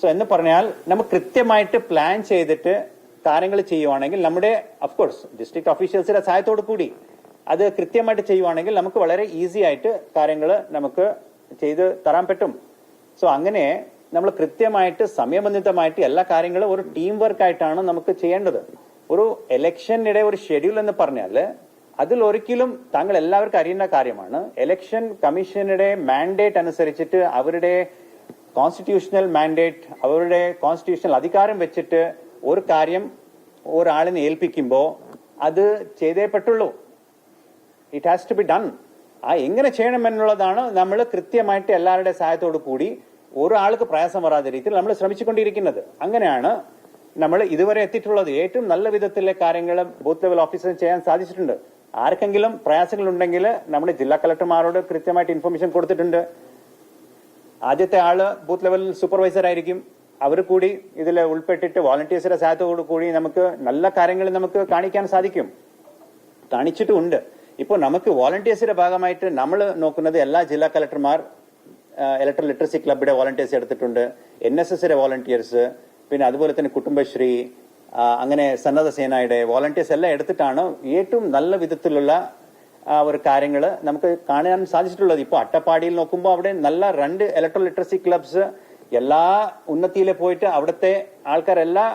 So എന്ന് പറഞ്ഞാൽ നമുക്ക് കൃത്യമായിട്ട് പ്ലാൻ ചെയ്തിട്ട് കാര്യങ്ങൾ ചെയ്യുവാണെങ്കിൽ നമ്മുടെ അഫ്കോഴ്സ് ഡിസ്ട്രിക്ട് ഓഫീഷ്യൽസിന്റെ സഹായത്തോടു കൂടി അത് കൃത്യമായിട്ട് ചെയ്യുവാണെങ്കിൽ നമുക്ക് വളരെ ഈസി ആയിട്ട് കാര്യങ്ങൾ നമുക്ക് ചെയ്ത് തരാൻ പറ്റും. സോ അങ്ങനെ നമ്മൾ കൃത്യമായിട്ട് സമയബന്ധിതമായിട്ട് എല്ലാ കാര്യങ്ങളും ഒരു ടീം വർക്ക് ആയിട്ടാണ് നമുക്ക് ചെയ്യേണ്ടത്. ഒരു ഇലക്ഷനിടെ ഒരു ഷെഡ്യൂൾ എന്ന് പറഞ്ഞാൽ അതിൽ ഒരിക്കലും താങ്കൾ എല്ലാവർക്കും അറിയുന്ന കാര്യമാണ്. ഇലക്ഷൻ കമ്മീഷനുടെ മാൻഡേറ്റ് അനുസരിച്ചിട്ട് അവരുടെ കോൺസ്റ്റിറ്റ്യൂഷണൽ മാൻഡേറ്റ് അവരുടെ കോൺസ്റ്റിറ്റ്യൂഷണൽ അധികാരം വെച്ചിട്ട് ഒരു കാര്യം ഒരാളിനെ ഏൽപ്പിക്കുമ്പോൾ അത് ചെയ്തേ പറ്റുള്ളൂ. It has to be done. ആ എങ്ങനെ ചെയ്യണം എന്നുള്ളതാണ് നമ്മൾ കൃത്യമായിട്ട് എല്ലാവരുടെ സഹായത്തോടു കൂടി ഒരാൾക്ക് പ്രയാസം വരാത്ത രീതിയിൽ നമ്മൾ ശ്രമിച്ചുകൊണ്ടിരിക്കുന്നത്. അങ്ങനെയാണ് നമ്മൾ ഇതുവരെ എത്തിയിട്ടുള്ളത്. ഏറ്റവും നല്ല വിധത്തിലെ കാര്യങ്ങൾ ബൂത്ത് ലെവൽ ഓഫീസേഴ്സ് ചെയ്യാൻ സാധിച്ചിട്ടുണ്ട്. ആർക്കെങ്കിലും പ്രയാസങ്ങൾ ഉണ്ടെങ്കിൽ നമ്മുടെ ജില്ലാ കളക്ടർമാരോട് കൃത്യമായിട്ട് ഇൻഫർമേഷൻ കൊടുത്തിട്ടുണ്ട്. ആദ്യത്തെ ആള് ബൂത്ത് ലെവൽ സൂപ്പർവൈസർ ആയിരിക്കും. അവർ കൂടി ഇതിൽ ഉൾപ്പെട്ടിട്ട് വോളണ്ടിയേഴ്സിന്റെ സഹായത്തോടു കൂടി നമുക്ക് നല്ല കാര്യങ്ങൾ നമുക്ക് കാണിക്കാൻ സാധിക്കും. കാണിച്ചിട്ടുമുണ്ട്. ഇപ്പോൾ നമുക്ക് വോളണ്ടിയേഴ്സിന്റെ ഭാഗമായിട്ട് നമ്മൾ നോക്കുന്നത് എല്ലാ ജില്ലാ കളക്ടർമാർ ഇലക്ട്രൽ ലിറ്ററസി ക്ലബിന്റെ വോളണ്ടിയേഴ്സ് എടുത്തിട്ടുണ്ട്, NSSന്റെ വോളണ്ടിയേഴ്സ്, പിന്നെ അതുപോലെ തന്നെ കുടുംബശ്രീ, അങ്ങനെ സന്നദ്ധ സേനയുടെ വോളണ്ടിയേഴ്സ് എല്ലാം എടുത്തിട്ടാണ് ഏറ്റവും നല്ല വിധത്തിലുള്ള ഒരു കാര്യങ്ങൾ നമുക്ക് കാണാൻ സാധിച്ചിട്ടുള്ളത്. ഇപ്പോൾ അട്ടപ്പാടിയിൽ നോക്കുമ്പോൾ അവിടെ നല്ല 2 ഇലക്ട്രൽ ലിറ്ററസി ക്ലബ്സ് എല്ലാ ഉന്നതിയിലെ പോയിട്ട് അവിടുത്തെ ആൾക്കാരെല്ലാം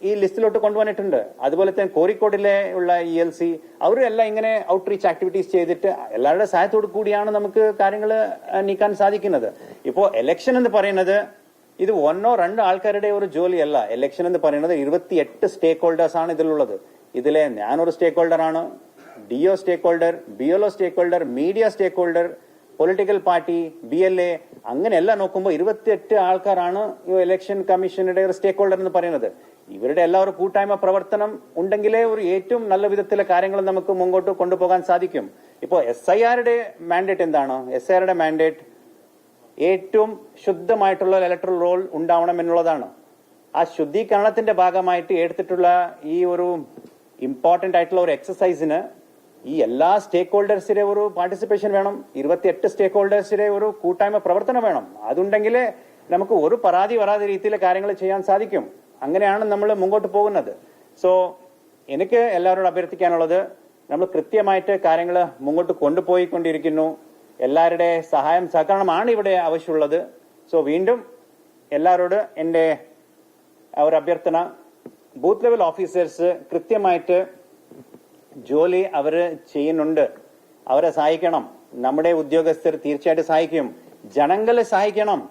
ഈ ലിസ്റ്റിലോട്ട് കൊണ്ടുവന്നിട്ടുണ്ട്. അതുപോലെ തന്നെ കോഴിക്കോടിലെ ഉള്ള ELC അവരെല്ലാം ഇങ്ങനെ ഔട്ട്റീച്ച് ആക്ടിവിറ്റീസ് ചെയ്തിട്ട് എല്ലാവരുടെ സഹായത്തോടു കൂടിയാണ് നമുക്ക് കാര്യങ്ങൾ നീക്കാൻ സാധിക്കുന്നത്. ഇപ്പോൾ ഇലക്ഷൻ എന്ന് പറയുന്നത് ഇത് 1 or 2 ആൾക്കാരുടെ ഒരു ജോലിയല്ല. ഇലക്ഷൻ എന്ന് പറയുന്നത് 28 സ്റ്റേക്ക് ഹോൾഡേഴ്സ് ആണ് ഇതിലുള്ളത്. ഇതിലെ ഞാനൊരു സ്റ്റേക്ക് ഹോൾഡർ ആണ്, DO stakeholder, BLO stakeholder, media stakeholder, political party, BLA, അങ്ങനെ എല്ലാം നോക്കുമ്പോൾ 28 ആൾക്കാരാണ് ഈ ഇലക്ഷൻ കമ്മീഷനുടെ ഒരു സ്റ്റേക്ക് ഹോൾഡർ എന്ന് പറയുന്നത്. ഇവരുടെ എല്ലാവരും കൂട്ടായ്മ പ്രവർത്തനം ഉണ്ടെങ്കിലേ ഒരു ഏറ്റവും നല്ല വിധത്തിലെ കാര്യങ്ങൾ നമുക്ക് മുമ്പോട്ട് കൊണ്ടുപോകാൻ സാധിക്കും. ഇപ്പോൾ SIRയുടെ മാൻഡേറ്റ് എന്താണ്? SIRയുടെ മാൻഡേറ്റ് ഏറ്റവും ശുദ്ധമായിട്ടുള്ള ഇലക്ട്രൽ റോൾ ഉണ്ടാവണം എന്നുള്ളതാണ്. ആ ശുദ്ധീകരണത്തിന്റെ ഭാഗമായിട്ട് എടുത്തിട്ടുള്ള ഈ ഒരു ഇമ്പോർട്ടന്റ് ആയിട്ടുള്ള ഒരു എക്സസൈസിന് ഈ എല്ലാ സ്റ്റേക്ക് ഹോൾഡേഴ്സിന്റെ ഒരു പാർട്ടിസിപ്പേഷൻ വേണം. 28 സ്റ്റേക്ക് ഹോൾഡേഴ്സിന്റെ ഒരു കൂട്ടായ്മ പ്രവർത്തനം വേണം. അതുണ്ടെങ്കിലേ നമുക്ക് ഒരു പരാതി വരാതെ രീതിയിലെ കാര്യങ്ങൾ ചെയ്യാൻ സാധിക്കും. അങ്ങനെയാണ് നമ്മൾ മുമ്പോട്ട് പോകുന്നത്. സോ എനിക്ക് എല്ലാവരോടും അഭ്യർത്ഥിക്കാനുള്ളത്, നമ്മൾ കൃത്യമായിട്ട് കാര്യങ്ങൾ മുമ്പോട്ട് കൊണ്ടുപോയിക്കൊണ്ടിരിക്കുന്നു. എല്ലാവരുടെ സഹായം സഹകരണമാണ് ഇവിടെ ആവശ്യമുള്ളത്. സോ വീണ്ടും എല്ലാവരോട് എൻ്റെ ഒരു അഭ്യർത്ഥന, ബൂത്ത് ലെവൽ ഓഫീസേഴ്സ് കൃത്യമായിട്ട് ജോലി അവർ ചെയ്യുന്നുണ്ട്. അവരെ സഹായിക്കണം. നമ്മുടെ ഉദ്യോഗസ്ഥർ തീർച്ചയായിട്ടും സഹായിക്കും. ജനങ്ങളെ സഹായിക്കണം.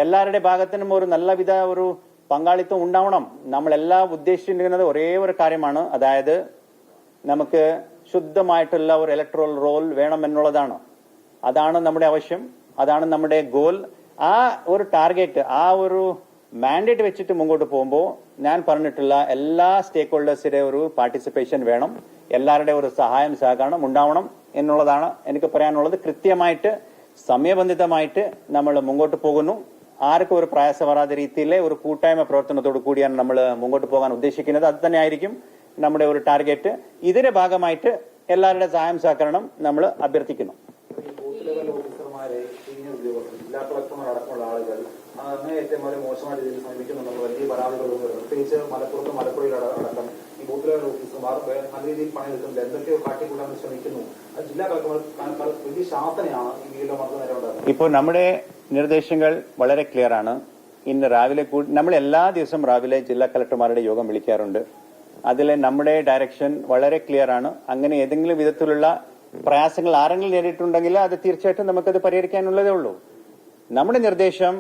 എല്ലാവരുടെ ഭാഗത്തിനും ഒരു നല്ലവിധ ഒരു പങ്കാളിത്തം ഉണ്ടാവണം. നമ്മളെല്ലാം ഉദ്ദേശിച്ചിരിക്കുന്നത് ഒരേ ഒരു കാര്യമാണ്, അതായത് നമുക്ക് ശുദ്ധമായിട്ടുള്ള ഒരു ഇലക്ട്രൽ റോൾ വേണം എന്നുള്ളതാണ്. അതാണ് നമ്മുടെ ആവശ്യം, അതാണ് നമ്മുടെ ഗോൾ. ആ ഒരു ടാർഗറ്റ്, ആ ഒരു മാൻഡേറ്റ് വെച്ചിട്ട് മുമ്പോട്ട് പോകുമ്പോൾ ഞാൻ പറഞ്ഞിട്ടുള്ള എല്ലാ സ്റ്റേക്ക് ഹോൾഡേഴ്സിന്റെ ഒരു പാർട്ടിസിപ്പേഷൻ വേണം. എല്ലാവരുടെ ഒരു സഹായം സഹകരണം ഉണ്ടാവണം എന്നുള്ളതാണ് എനിക്ക് പറയാനുള്ളത്. കൃത്യമായിട്ട് സമയബന്ധിതമായിട്ട് നമ്മൾ മുമ്പോട്ട് പോകുന്നു. ആർക്കും ഒരു പ്രയാസം വരാത്ത രീതിയിലെ ഒരു കൂട്ടായ്മ പ്രവർത്തനത്തോടു കൂടിയാണ് നമ്മൾ മുമ്പോട്ട് പോകാൻ ഉദ്ദേശിക്കുന്നത്. അത് തന്നെ ആയിരിക്കും നമ്മുടെ ഒരു ടാർഗറ്റ്. ഇതിന്റെ ഭാഗമായിട്ട് എല്ലാവരുടെ സഹായം സഹകരണം നമ്മൾ അഭ്യർത്ഥിക്കുന്നു. ജില്ലാ കളക്ടർമാരടക്കമുള്ള ആളുകൾ അങ്ങേയറ്റം വരെ മോശമായ രീതിയിൽ സമീപിക്കുന്നുണ്ടെന്ന് വലിയ പരാതികളുണ്ട്. പ്രത്യേകിച്ച് മലപ്പുറത്തും മലപ്പുറയിലടക്കം ഈ ബൂത്ത് ലെവൽ ഓഫീസർമാർ നല്ല രീതിയിൽ പണിയെടുക്കുന്നുണ്ട്, എന്തൊക്കെയോ കാട്ടിക്കൂട്ടാൻ ശ്രമിക്കുന്നു. ജില്ലാ കളക്ടർമാർ വലിയ ശാസനയാണ് ഈ വീട്ടിലെ നേരെ ഉണ്ടാകുന്നത്. ഇപ്പോൾ നമ്മുടെ നിർദ്ദേശങ്ങൾ വളരെ ക്ലിയർ ആണ്. ഇന്ന് രാവിലെ നമ്മൾ എല്ലാ ദിവസവും രാവിലെ ജില്ലാ കളക്ടർമാരുടെ യോഗം വിളിക്കാറുണ്ട്. അതിൽ നമ്മുടെ ഡയറക്ഷൻ വളരെ ക്ലിയർ ആണ്. അങ്ങനെ ഏതെങ്കിലും വിധത്തിലുള്ള പ്രയാസങ്ങൾ ആരെങ്കിലും നേരിട്ടുണ്ടെങ്കിൽ അത് തീർച്ചയായിട്ടും നമുക്കത് പരിഹരിക്കാനുള്ളതേ ഉള്ളൂ. നമ്മുടെ നിർദ്ദേശം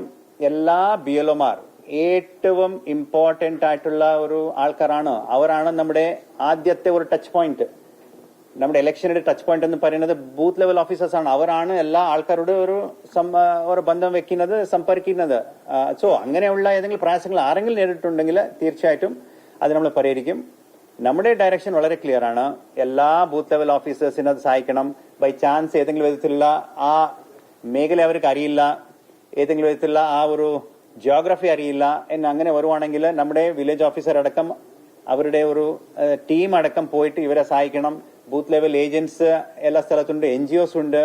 എല്ലാ BLOമാർ ഏറ്റവും ഇമ്പോർട്ടന്റ് ആയിട്ടുള്ള ഒരു ആൾക്കാരാണ്. അവരാണ് നമ്മുടെ ആദ്യത്തെ ഒരു ടച്ച് പോയിന്റ്. നമ്മുടെ ഇലക്ഷനുടെ ടച്ച് പോയിന്റ് എന്ന് പറയുന്നത് ബൂത്ത് ലെവൽ ഓഫീസേഴ്സ് ആണ്. അവരാണ് എല്ലാ ആൾക്കാരോട് ഒരു ബന്ധം വെക്കുന്നത്, സമ്പർക്കുന്നത്. സോ അങ്ങനെയുള്ള ഏതെങ്കിലും പ്രയാസങ്ങൾ ആരെങ്കിലും നേരിട്ടുണ്ടെങ്കിൽ തീർച്ചയായിട്ടും അത് നമ്മൾ പരിഹരിക്കും. നമ്മുടെ ഡയറക്ഷൻ വളരെ ക്ലിയർ ആണ്. എല്ലാ ബൂത്ത് ലെവൽ ഓഫീസേഴ്സിനെ അത് സഹായിക്കണം. ബൈ ചാൻസ് ഏതെങ്കിലും വിധത്തിലുള്ള ആ മേഖല അവർക്ക് അറിയില്ല, ഏതെങ്കിലും വിധത്തിലുള്ള ആ ഒരു ജിയോഗ്രഫി അറിയില്ല എന്ന് അങ്ങനെ വരുവാണെങ്കിൽ നമ്മുടെ വില്ലേജ് ഓഫീസർ അടക്കം അവരുടെ ഒരു ടീം അടക്കം പോയിട്ട് ഇവരെ സഹായിക്കണം. ബൂത്ത് ലെവൽ ഏജന്റ്സ് എല്ലാ സ്ഥലത്തുണ്ട്, NGOs ഉണ്ട്,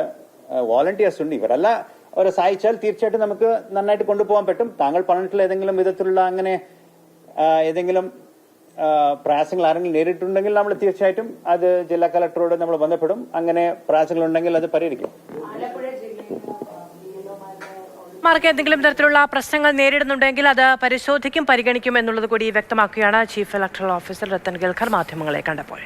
വോളണ്ടിയേഴ്സ് ഉണ്ട്. ഇവരെല്ലാം അവരെ സഹായിച്ചാൽ തീർച്ചയായിട്ടും നമുക്ക് നന്നായിട്ട് കൊണ്ടുപോകാൻ പറ്റും. താങ്കൾ പറഞ്ഞിട്ടുള്ള ഏതെങ്കിലും വിധത്തിലുള്ള അങ്ങനെ ഏതെങ്കിലും പ്രയാസങ്ങൾ ആരെങ്കിലും നേരിട്ടുണ്ടെങ്കിൽ നമ്മൾ തീർച്ചയായിട്ടും അത് ജില്ലാ കളക്ടറോട് നമ്മൾ ബന്ധപ്പെടും. അങ്ങനെ പ്രയാസങ്ങൾ ഉണ്ടെങ്കിൽ അത് പരിഹരിക്കും. മാർക്ക് എന്തെങ്കിലും തരത്തിലുള്ള പ്രശ്നങ്ങൾ നേരിടുന്നുണ്ടെങ്കിൽ അത് പരിശോധിക്കും, പരിഗണിക്കും എന്നുള്ളത് കൂടി വ്യക്തമാക്കുകയാണ് ചീഫ് ഇലക്ടറൽ ഓഫീസർ രത്തൻ ഗൽഖർ മാധ്യമങ്ങളെ കണ്ടപ്പോൾ.